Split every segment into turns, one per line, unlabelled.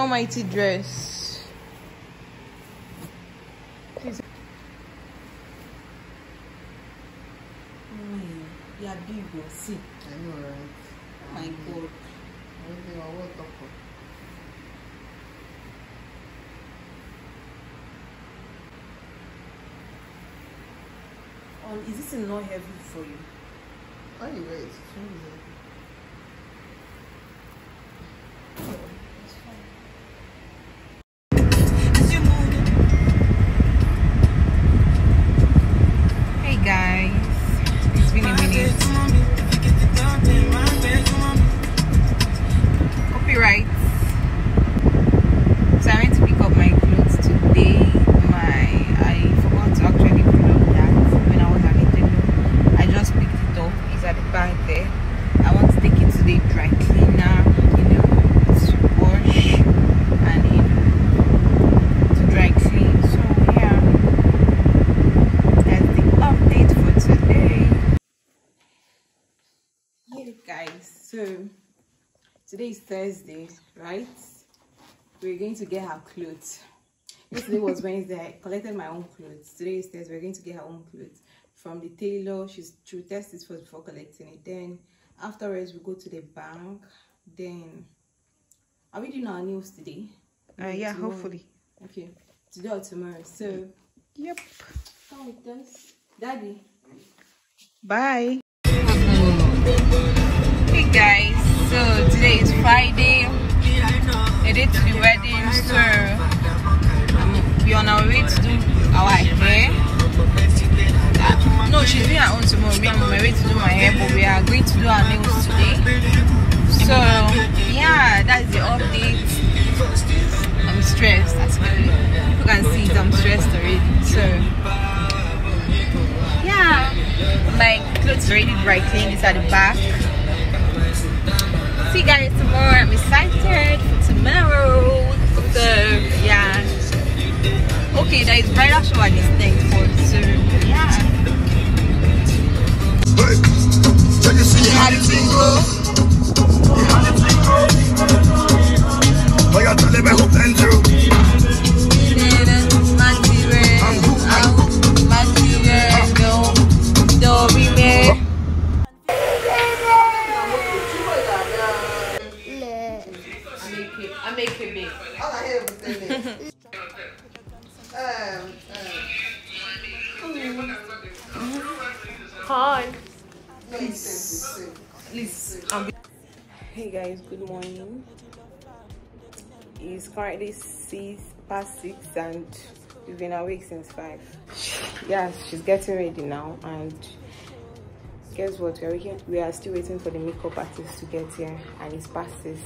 almighty dress. Please. You are big, see.
I know, right?
Oh my God.
Everything I want to talk
about. Is this not heavy for you?
Oh, you wait.
Hey guys, it's been a minute. Copyright. So I went to pick up my clothes today. I forgot to actually vlog that when I was at Nintendo. I just picked it up. It's at the back there. I want to take it to the dry cleaner, to wash and to dry clean. So yeah, that's the update for today. Yeah guys, so today is Thursday, right? We're going to get her clothes. Yesterday was Wednesday. I collected my own clothes. Today is Thursday. We're going to get her own clothes from the tailor. She will test it first before collecting it. Then afterwards we go to the bank. Then are we doing our nails today?
Yeah,
tomorrow?
hopefully.
Okay, today or tomorrow. So
Yep.
come with us, Daddy.
Bye.
Hey guys, so today is Friday. A day to the wedding, so we're on our way to do our hair. No, she's doing her own tomorrow. Me, I'm on my way to do my hair, but we are going to do our nails today. So yeah, that's the update. I'm stressed actually. You can see it, I'm stressed already. So yeah, my clothes already dry cleaned. It's at the back. See you guys tomorrow. I'm excited for tomorrow. So yeah. Okay, there is bridal shower this night for, so yeah.
Hey, can you see how the thing goes? How the thing goes? Oh, you tell them I hope and do.
I make it big.
All I hear was this.
Hi.
Please.
Hey guys, good morning. It's currently 6:06 and we've been awake since 5. Yeah, she's getting ready now, and guess what? We are still waiting for the makeup artist to get here, and it's past 6.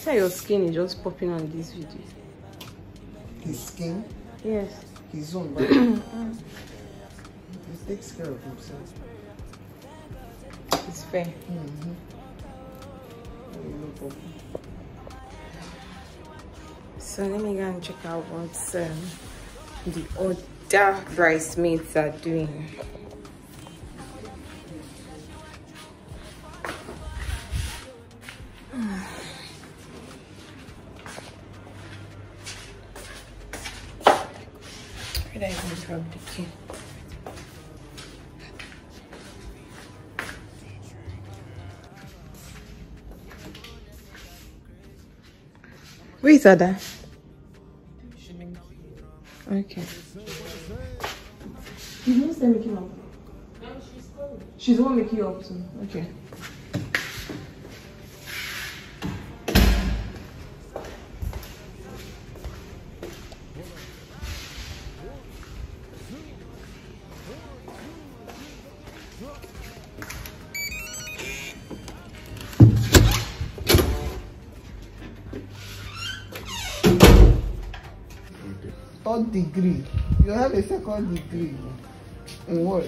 Your skin is just popping on this video.
His skin?
Yes.
His own, right? He takes care of himself.
It's fair. So let me go and check out what the other bridesmaids are doing. Where did I even drop the key? Where is Ada? Okay. You don't stay making up. No, she's cold. She's the one making you up too. Okay.
Third degree. You have a second degree. In what?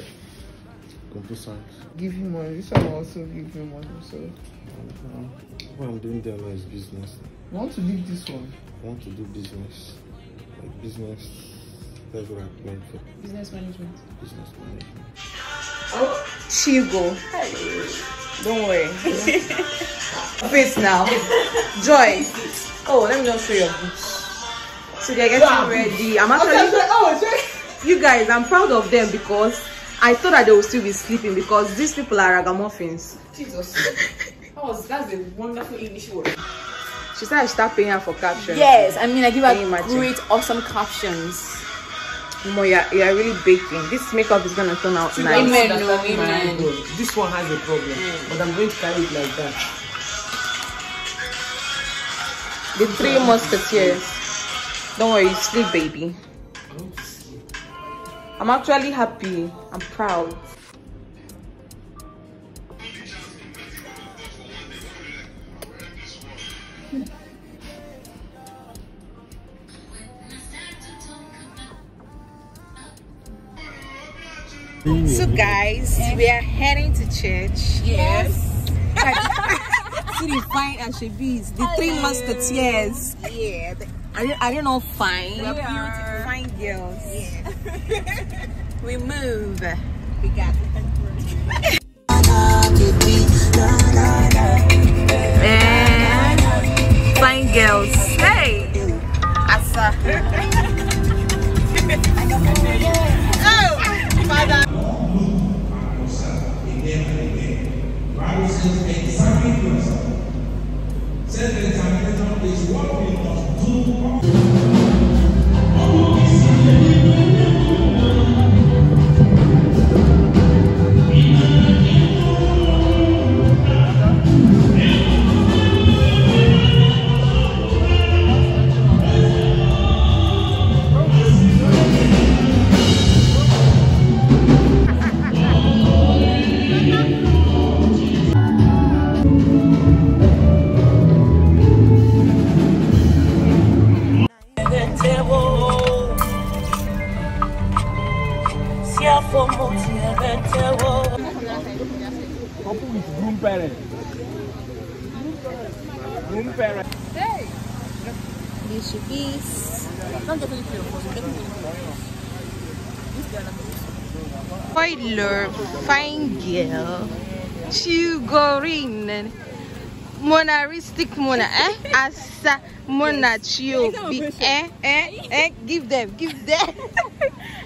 Computer science.
Give him money. This one will also give him money. So
What I'm doing there now is business.
you want to leave this one?
I want to do business. Like business That's what I'm going for.
Business management.
Business management.
Oh, she go. Don't worry. Face now. Joy. Oh, let me just show your boots. So they're getting ready. I'm actually. You guys, I'm proud of them because I thought that they would still be sleeping because these people are ragamuffins.
Jesus. That's a wonderful English word.
She said I should start paying her for captions.
Yes, I mean I give her great, awesome captions.
Mo, you're really baking. This makeup is gonna turn out nice.
Amen, no, amen.
This one has a problem, but I'm going to carry it like that.
The Three Musketeers. Don't worry, sleep, baby. I'm actually happy. I'm proud. So guys, we are heading to church.
Yes.
See the fine as she bees, the Three Musketeers. Yeah, I don't know fine. We are beautiful, fine girls. Yeah. We move. We got it. And fine girls. Hey, Asa. Oh, father. Spoiler, fine girl, Chugorin, monaristic mona, asa mona chiobi, give them.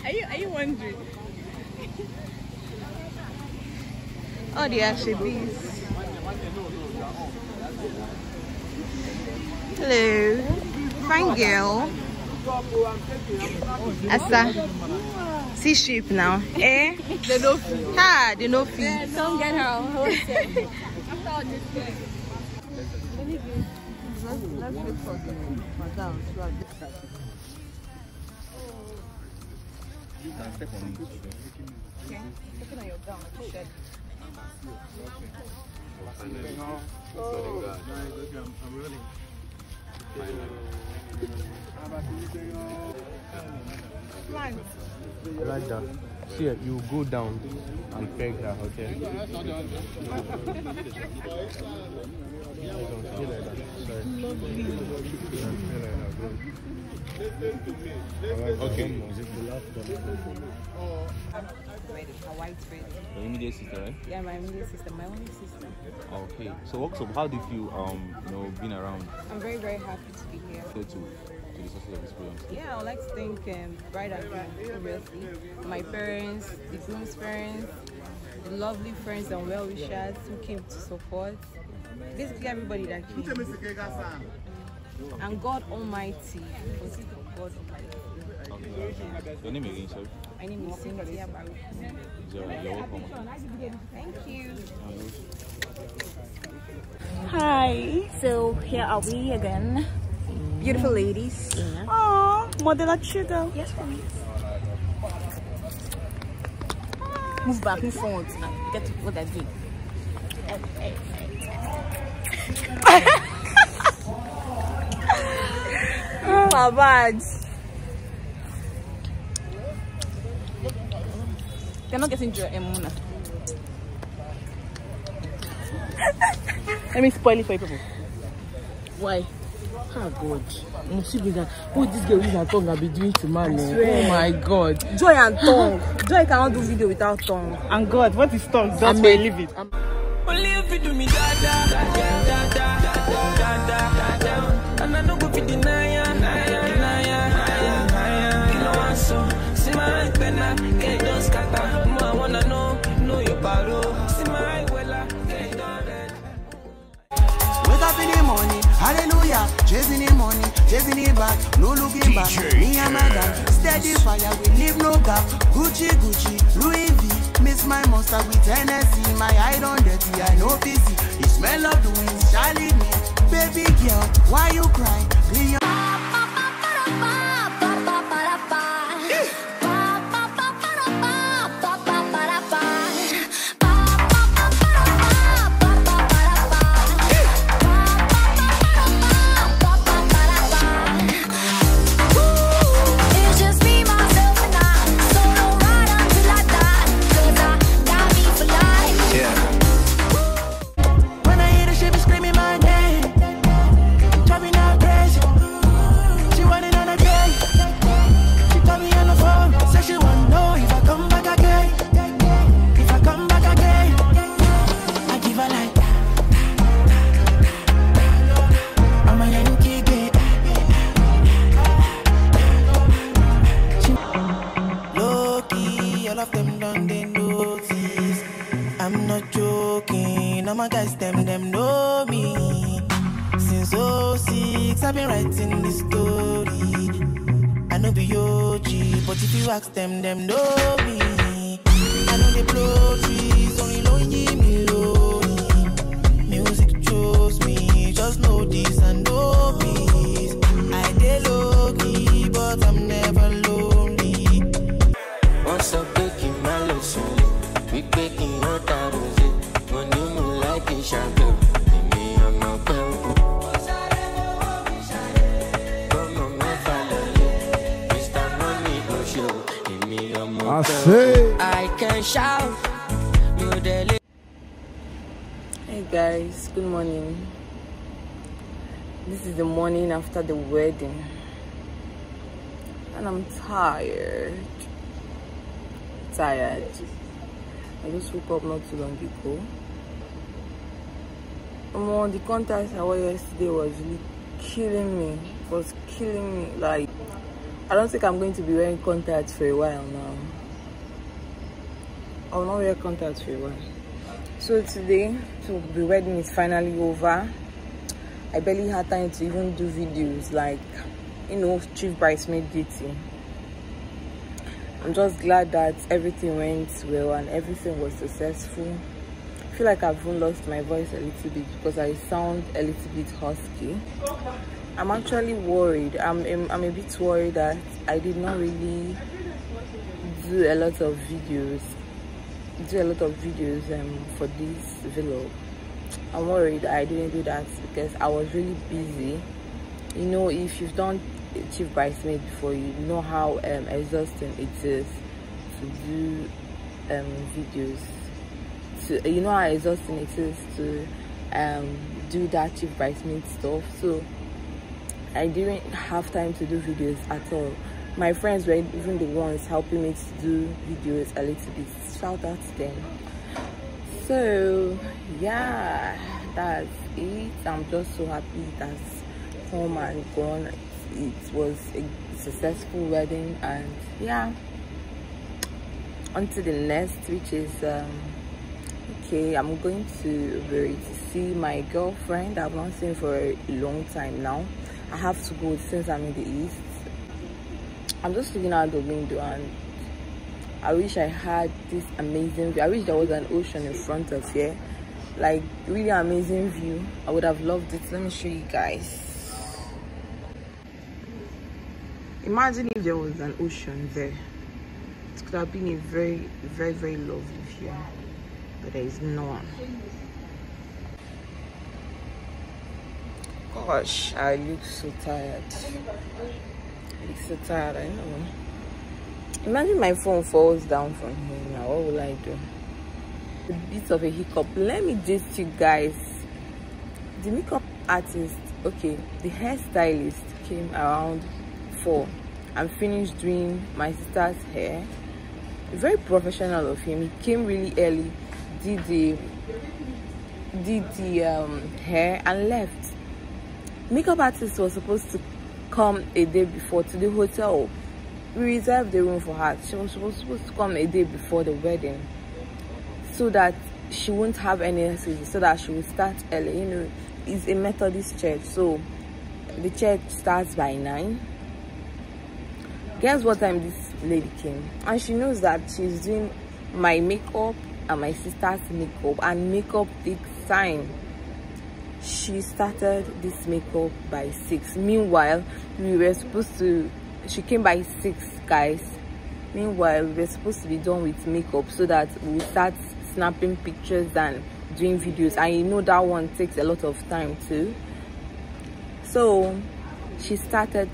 Are you wondering? Oh, the Ashibis. Hello, fine girl. Asa, see sheep now. They no fee. Ha, they no fee. Don't get her on hotel. After all this day. Let's look for madam.
You can step on it.
Okay, looking at your gown, like you said.
I'm rolling. Like that. See, you go down and peg her, okay? Okay.
A white friend.
Your immediate sister, right?
Yeah, my immediate sister, my only sister.
Okay. So what's up? How do you feel being around
I'm very, very happy to be here.
to the success of this program?
Yeah, I would like to thank Bride and Groom, obviously, my parents, the groom's parents, the lovely friends and well-wishers who came to support. Basically, everybody that came. And God Almighty, for the sake of God Almighty.
Okay. Your name again, sorry?
My name is Cynthia Baruch.
You're welcome.
Thank you.
Hi, so here are we again. Beautiful ladies. Oh, model sugar. Yes, please. Move back, move forward. Get what I did. Oh my bad. They're not getting your Emuna. Let me spoil it for you people. Why?
Oh God. What this girl is and tongue I be doing to man. Oh my God.
Joy and tongue. Joy cannot do video without tongue.
And God, what is tongue? That's why I leave it.
Only if you do me da da da da da da da, and I no go fit deny ya. You know I so see my penna, get those scatter. I wanna know your paro. See my wella, get done.
Wake up in the morning, hallelujah, chasing the money, chasing it back, no looking back. Me and my dad, steady fire, we leave no gap. Gucci, Louis V, miss my monster with Hennessy. My eye on dirty, I know busy. The smell of the wind, shall leave me. Baby girl, why you crying? Clean your my guys, them know me. Since 06, I've been writing this story. I know be OG, but if you ask them know me. I know they blow trees, only know give me lonely. Music chose me, just know this and know peace. I dey low-key, but I'm never lonely.
Once I'm baking my lesson, we baking your taros. When you move like a shadow, me on my bell. Come on, my father, Mr. Money, no show. Me on my bell. I can shout.
Hey guys, good morning. This is the morning after the wedding, and I'm tired. I just woke up not too long ago. The contest I wore yesterday was really killing me. It was killing me. Like, I don't think I'm going to be wearing contacts for a while now. I will not wear contacts for a while. So today, the wedding is finally over. I barely had time to even do videos, like, you know, chief bridesmaid duty. I'm just glad that everything went well and everything was successful. I feel like I've even lost my voice a little bit because I sound a little bit husky. I'm actually worried. I'm a bit worried that I did not really do a lot of videos for this vlog. I'm worried I didn't do that because I was really busy. You know, if you've done chief bridesmaid before, you know how exhausting it is to do videos. You know how exhausting it is to do that chief bridesmaid stuff. So I didn't have time to do videos at all. My friends were even the ones helping me to do videos a little bit. Shout out to them. So yeah, that's it. I'm just so happy that's home and gone. It was a successful wedding, and yeah, on to the next, which is okay, I'm going to see my girlfriend. I've not seen for a long time now. I have to go since I'm in the east. I'm just looking out the window and I wish I had this amazing view. I wish there was an ocean in front of here, like really amazing view. I would have loved it. Let me show you guys. Imagine if there was an ocean there. It could have been a very, very, very lovely view, but there is none. Gosh, I look so tired. I look so tired, I know. Imagine my phone falls down from here now. What will I do? A bit of a hiccup. Let me gist you guys. The makeup artist okay, the hairstylist came around 4 and finished doing my sister's hair. Very professional of him. He came really early, did the hair and left. Makeup artist was supposed to come a day before to the hotel. We reserved the room for her. She was supposed to come a day before the wedding so that she won't have any excuses, so that she will start early. You know, it's a Methodist church, so the church starts by 9. Guess what time this lady came? And she knows that she's doing my makeup and my sister's makeup, and makeup takes time. She started this makeup by 6. Meanwhile, we were supposed to, she came by 6, guys. Meanwhile, we were supposed to be done with makeup so that we'll start snapping pictures and doing videos, and you know that one takes a lot of time too. So she started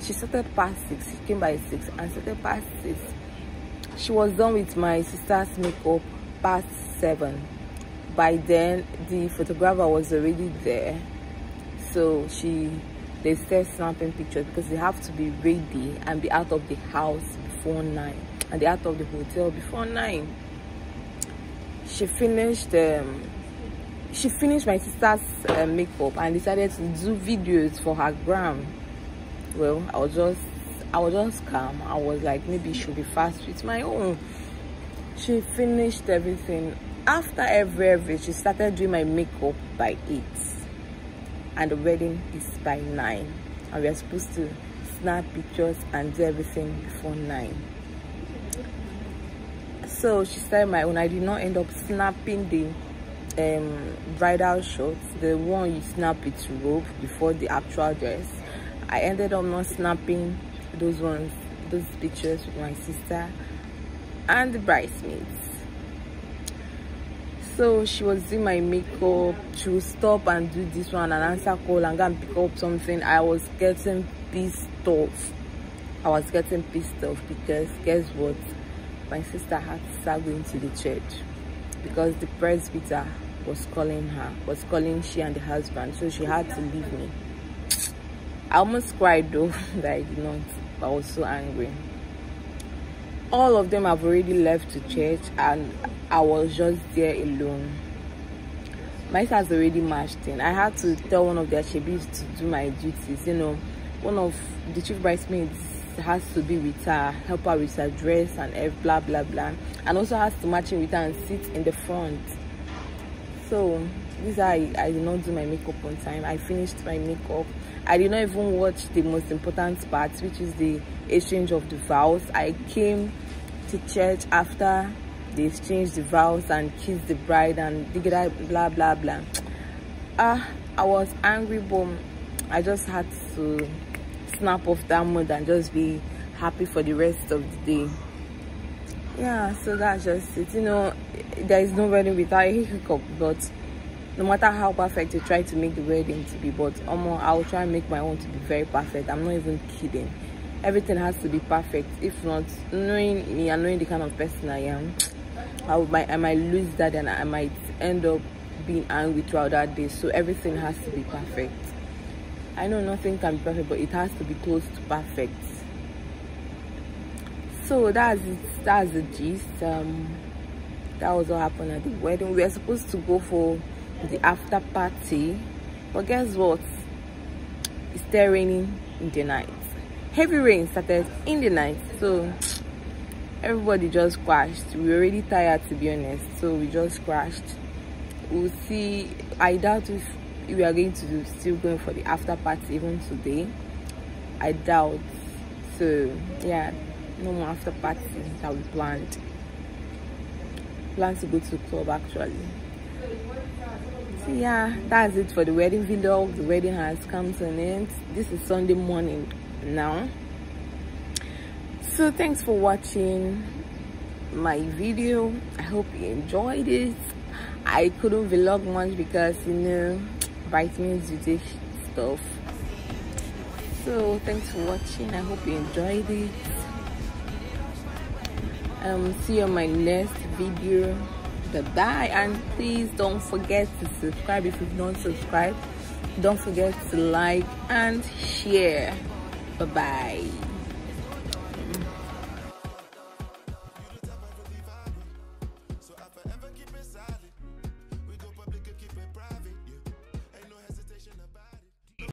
past 6. She came by 6 and started past 6. She was done with my sister's makeup past 7. By then the photographer was already there, so they started snapping pictures because they have to be ready and be out of the house before 9, and they're out of the hotel before 9. She finished my sister's makeup and decided to do videos for her gram. Well, I was just calm. I was like, maybe she'll be fast with my own. She finished everything. After every she started doing my makeup by 8, and the wedding is by 9, and we are supposed to snap pictures and do everything before 9. So she started my own. I did not end up snapping the bridal shots, the one you snap its robe before the actual dress. I ended up not snapping those pictures with my sister and the bridesmaids. So she was doing my makeup. She would stop and do this one and answer call and go and pick up something. I was getting pissed off. Because guess what? My sister had to start going to the church because the presbyter was calling she and the husband, so she had to leave me. I almost cried though that I did not, but I was so angry. All of them have already left to church and I was just there alone. My sister has already marched in. I had to tell one of their chebis to do my duties. You know, one of the chief bridesmaids has to be with her, help her with her dress and blah blah blah, and also has to match in with her and sit in the front. So this is how I did not do my makeup on time. I finished my makeup. I did not even watch the most important part, which is the exchange of the vows. I came to church after they exchanged the vows and kissed the bride and blah blah blah. I was angry, but I just had to snap off that mood and just be happy for the rest of the day. Yeah, so that's just it. You know, there is no wedding without a hiccup, but no matter how perfect you try to make the wedding to be, but I'll try and make my own to be very perfect. I'm not even kidding. Everything has to be perfect. If not, knowing me and knowing the kind of person I am, I might lose that and I might end up being angry throughout that day. So everything has to be perfect. I know nothing can be perfect, but it has to be close to perfect. So that's it. That's the gist. That was what happened at the wedding. We were supposed to go for the after party, but guess what? It started raining in the night. Heavy rain started in the night, so everybody just crashed. We were already tired, to be honest, so we just crashed. We'll see. I doubt if we are going to still going for the after party even today. I doubt. So yeah, no more after party that we planned. Plan to go to the club actually. So yeah, that's it for the wedding video. The wedding has come to an end. This is Sunday morning now. So thanks for watching my video. I hope you enjoyed it. I couldn't vlog much because, you know, bridesmaids, you take stuff. So thanks for watching. I hope you enjoyed it. See you on my next video. Bye bye, and please don't forget to subscribe if you've not subscribed. Don't forget to like and share. Bye bye.